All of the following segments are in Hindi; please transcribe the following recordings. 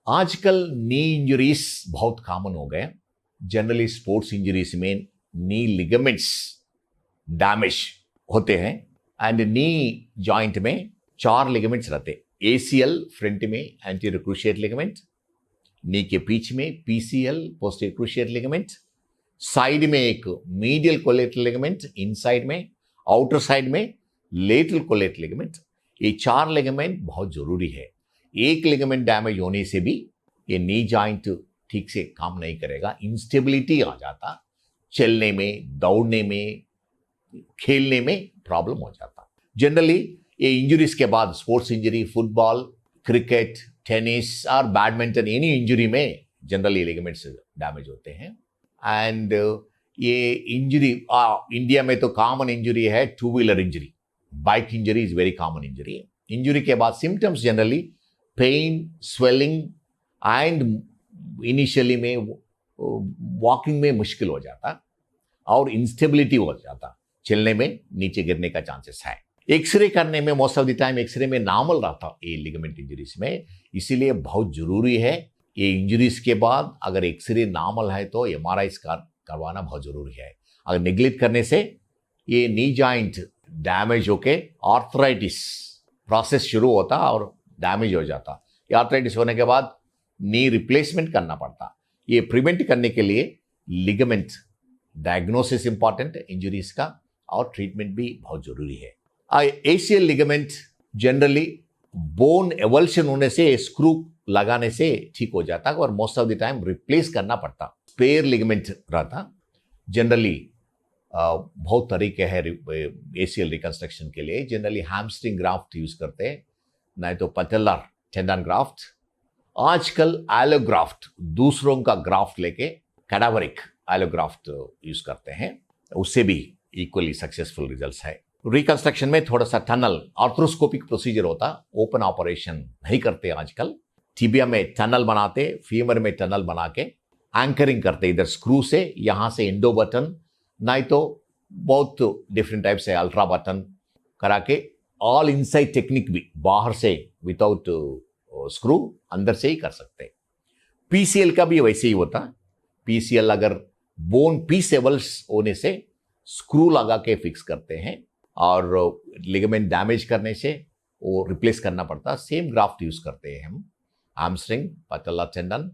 आजकल नी इंजरीज बहुत कॉमन हो गए। जनरली स्पोर्ट्स इंजरीज में नी लिगामेंट्स डैमेज होते हैं एंड नी जॉइंट में 4 लिगामेंट्स रहते हैं। एसीएल फ्रंट में एंटीरियर क्रूशिएट लिगामेंट, नी के बीच में PCL posterior cruciate ligament, side में एक मीडियल कोलेटरल लिगामेंट, इनसाइड में, आउटर साइड में लेटरल कोलेटरल लिगामेंट। ये 4 लिगामेंट बहुत जरूरी है। एक लिगामेंट डैमेज होने से भी ये नी जॉइंट ठीक से काम नहीं करेगा, इंस्टेबिलिटी आ जाता, चलने में, दौड़ने में, खेलने में प्रॉब्लम हो जाता। जनरली ये इंजरीज के बाद sports injury, football, cricket, tennis और बैडमिंटन, एनी इंजरी में जनरली लिगामेंट्स डैमेज होते हैं। एंड ये इंजरी इंडिया में तो कॉमन इंजरी है two wheeler injury, bike injury is very common injury. Injury के बाद symptoms generally pain, swelling and initially में वॉकिंग में मुश्किल हो जाता और इंस्टेबिलिटी हो जाता, चलने में नीचे गिरने का चांसेस है। एक्सरे करने में most of the time x-ray में नॉर्मल रहता ये लिगामेंट इंजरीज में, इसीलिए बहुत जरूरी है ये इंजरीज के बाद अगर एक्सरे नॉर्मल है तो एमआरआई करवाना बहुत जरूरी है। अगर निगलेक्ट करने से ये नी जॉइंट डैमेज होके आर्थराइटिस प्रोसेस शुरू होता और डैमेज हो जाता। ये आर्थराइटिस होने के बाद नी रिप्लेसमेंट करना पड़ता। ये प्रिवेंट करने के लिए लिगामेंट डायग्नोसिस इंपॉर्टेंट इंजरीज का और ट्रीटमेंट भी बहुत जरूरी है। ACL ligament generally bone avulsion होने से स्क्रू लगाने से ठीक हो जाता और most of the time replace करना पड़ता। स्पेयर लिगामेंट रहता। जनरली बहुत तरीके हैं एसीएल रिकंस्ट्रक्शन के लिए। जनरली हैमस्ट्रिंग ग्राफ्ट यूज करते हैं, नहीं तो पटेलर टेंडन ग्राफ्ट। आजकल एलोग्राफ्ट, दूसरों का ग्राफ्ट लेके कैडावरिक एलोग्राफ्ट यूज करते हैं, उससे भी इक्वली सक्सेसफुल रिजल्ट्स है। रिकंस्ट्रक्शन में थोड़ा सा टनल आर्थ्रोस्कोपिक प्रोसीजर होता, ओपन ऑपरेशन नहीं करते आजकल। टिबिया में टनल बनाते, फीमर में टनल बना के एंकरिंग करते, इधर स्क्रू से, यहां से इंडो बटन, नहीं तो बहुत डिफरेंट टाइप से अल्ट्रा बटन करा के ऑल इनसाइड टेक्निक भी बाहर से विदाउट स्क्रू अंदर से ही कर सकते। पीसीएल का भी वैसे ही होता। पीसीएल अगर बोन पीसेबल्स होने से स्क्रू लगा के फिक्स करते हैं और लिगामेंट डैमेज करने से वो रिप्लेस करना पड़ता। सेम ग्राफ्ट यूज करते हैं हम, हैमस्ट्रिंग, पटेलर टेंडन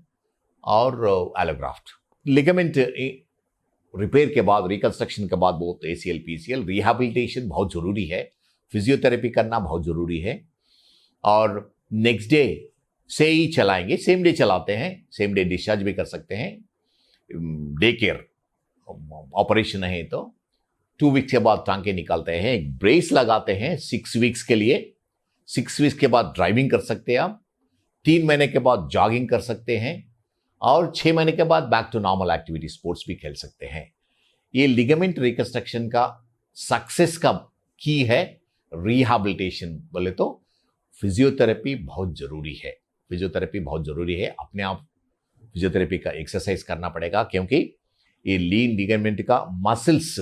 और एलोग्राफ्ट। लिगामेंट रिपेयर के बाद, रिकंस्ट्रक्शन के बाद बहुत एसीएल पीसीएल रिहैबिलिटेशन बहुत जरूरी है, फिजियोथेरेपी करना बहुत जरूरी है और नेक्स्ट डे से ही चलाएंगे। सेम डे चलाते हैं, सेम डे डिस्चार्ज भी कर सकते हैं। डे केयर ऑपरेशन है तो 2 वीक्स के बाद टांके निकालते हैं, एक ब्रेस लगाते हैं 6 वीक्स के लिए। 6 वीक्स के बाद ड्राइविंग कर सकते हैं आप, 3 महीने के बाद जॉगिंग कर सकते हैं और 6 महीने के बाद back to normal activity, sports भी खेल सकते हैं। ये लिगामेंट रिकंस्ट्रक्शन का सक्सेस का की है रिहैबिलिटेशन। बोले तो फिजियोथेरेपी बहुत जरूरी है। फिजियोथेरेपी बहुत जरूरी है, अपने आप फिजियोथेरेपी का एक्सरसाइज करना पड़ेगा, क्योंकि ये लीन लिगामेंट का मसल्स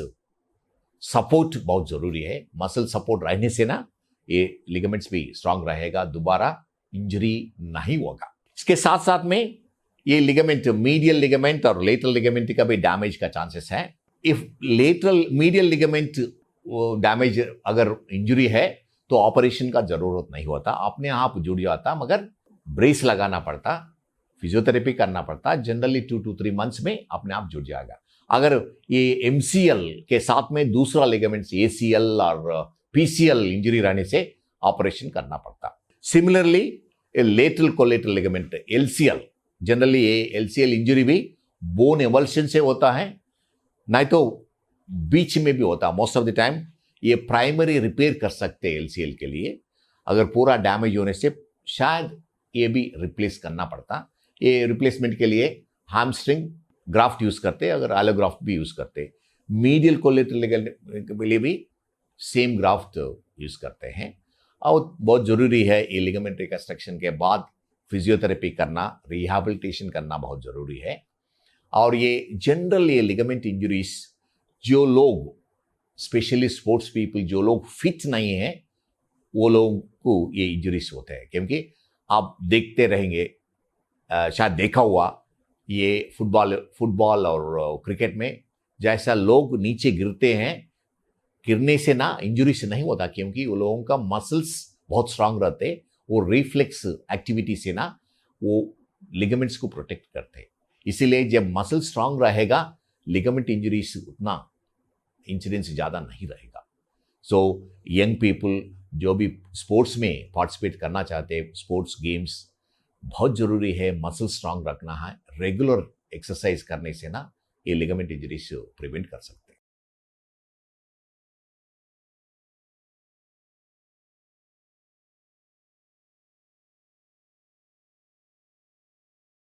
सपोर्ट बहुत जरूरी है। मसल सपोर्ट रहने से ना ये लिगामेंट्स भी स्ट्रांग रहेगा, दोबारा इंजरी नहीं होगा। इसके साथ साथ में ये लिगामेंट, मीडियल लिगामेंट और लेटरल लिगामेंट का भी डैमेज का चांसेस है। If lateral medial ligament damage अगर इंजरी है तो ऑपरेशन का जरूरत नहीं होता, अपने आप जुड़ जाता, मगर ब्रेस लगाना पड़ता, फिजियोथेरेपी करना पड़ता। जनरली 2 to 3 मंथ्स में अपने आप जुड़ जाएगा। अगर ये एमसीएल के साथ में दूसरा लिगामेंट्स एसीएल और पीसीएल इंजरी रहने से ऑपरेशन करना पड़ता। Similarly lateral collateral ligament LCL, generally ये एलसीएल इंजरी भी बोन एवल्शन से होता है, नहीं तो बीच में भी होता। मोस्ट ऑफ द टाइम ये प्राइमरी रिपेयर कर सकते हैं एलसीएल के लिए। अगर पूरा डैमेज होने से शायद ये भी रिप्लेस करना पड़ता। ये रिप्लेसमेंट के लिए हैमस्ट्रिंग ग्राफ्ट यूज करते, अगर एलोग्राफ्ट भी यूज करते। मीडियल कोलेटरल के लिए भी सेम ग्राफ्ट यूज करते हैं। और बहुत जरूरी है ये लिगामेंट रिकंस्ट्रक्शन के बाद फिजियोथेरेपी करना, रिहैबिलिटेशन करना बहुत जरूरी है। और ये जनरल ये लिगामेंट इंजरीज, जो लोग स्पेशली स्पोर्ट्स पीपल, जो लोग फिट नहीं है, वो लोगों को ये इंजरीज होते हैं। क्योंकि आप देखते रहेंगे शायद देखा हुआ, ये फुटबॉल और क्रिकेट में जैसा लोग नीचे गिरते हैं, गिरने से ना इंजरी से नहीं होता, क्योंकि वो लोगों का मसल्स बहुत स्ट्रांग रहते, वो रिफ्लेक्स एक्टिविटी से ना वो लिगामेंट्स को प्रोटेक्ट करते। इसीलिए जब मसल स्ट्रांग रहेगा, लिगामेंट इंजरीज उतना इंसिडेंस ज़्यादा नहीं रहेगा। सो यंग पीपल जो भी स्पोर्ट्स में पार्टिसिपेट करना चाहते हैं, स्पोर्ट्स गेम्स, बहुत ज़रूरी है मसल स्ट्रांग रखना है। रेगुलर एक्सरसाइज करने से ना ये लिगामेंट इंजरीज प्रिवेंट कर सकते हैं।